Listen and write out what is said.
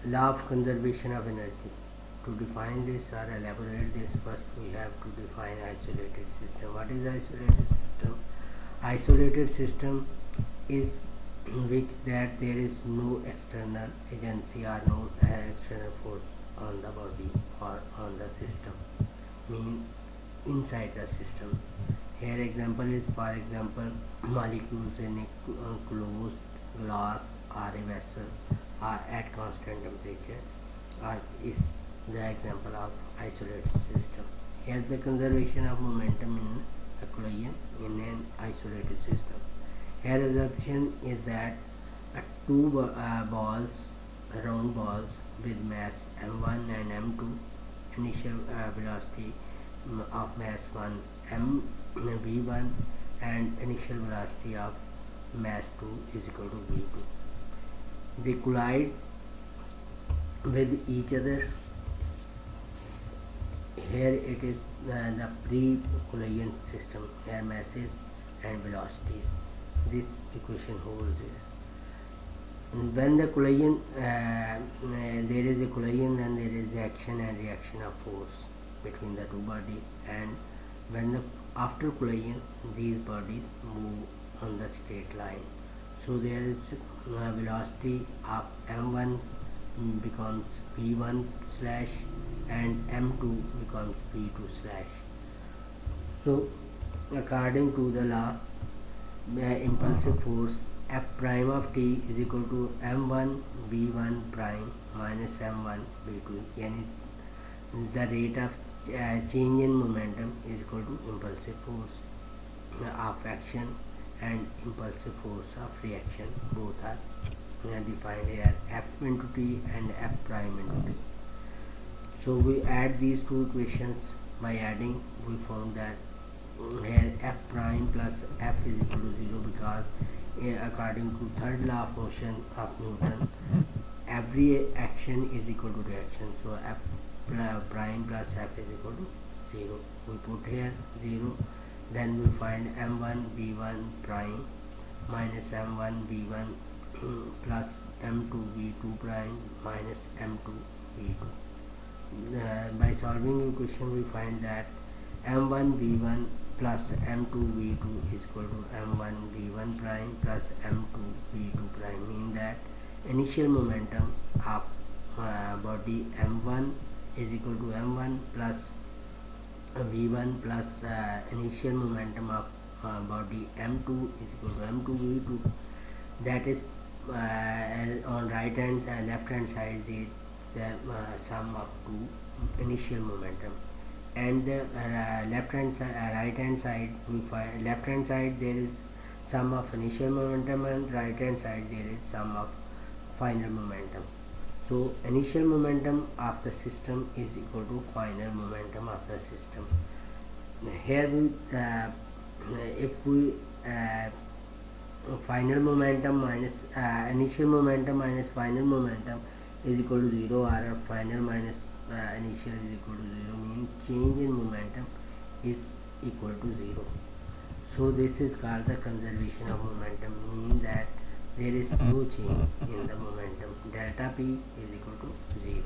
Law of conservation of energy. To define this or elaborate this, first we have to define isolated system. What is isolated system? Isolated system is which that there is no external agency or no external force on the body or on the system, mean inside the system. Here example is, for example, molecules in a closed glass or a vessel are at constant temperature, or is the example of isolated system. Here the conservation of momentum in a collision in an isolated system. Here assumption is that two balls, round balls with mass m1 and m2, initial velocity of mass 1 m v1 and initial velocity of mass 2 is equal to v2. They collide with each other. Here it is the pre-collision system. Here masses and velocities. This equation holds here. When the collision, there is a collision, then there is action and reaction of force between the two bodies, and when the after collision these bodies move on the straight line. So there is velocity of m1 becomes v1 slash and m2 becomes v2 slash. So according to the law, impulsive force F prime of t is equal to m1 v1 prime minus m1 v2, yani the rate of change in momentum is equal to impulsive force of action and impulsive force of reaction. Both are defined here, F into t and F prime into t. So we add these two equations. By adding, we found that here F prime plus F is equal to 0, because according to third law of motion of Newton, every action is equal to reaction. So F prime plus F is equal to 0. We put here 0. Then we find m1 v1 prime minus m1 v1 plus m2 v2 prime minus m2 v2. By solving equation, we find that m1 v1 plus m2 v2 is equal to m1 v1 prime plus m2 v2 prime, mean that initial momentum of body m1 is equal to m1 plus v1 plus initial momentum of body m2 is equal to m2 v2. That is on right hand left hand side the sum of two initial momentum, and the left hand right hand side we find left hand side there is sum of initial momentum, and right hand side there is sum of final momentum. So initial momentum of the system is equal to final momentum of the system. Here we if we final momentum minus initial momentum minus final momentum is equal to 0, or final minus initial is equal to 0, meaning change in momentum is equal to 0. So this is called the conservation of momentum, meaning that there is no change in the momentum. Delta P is equal to 0.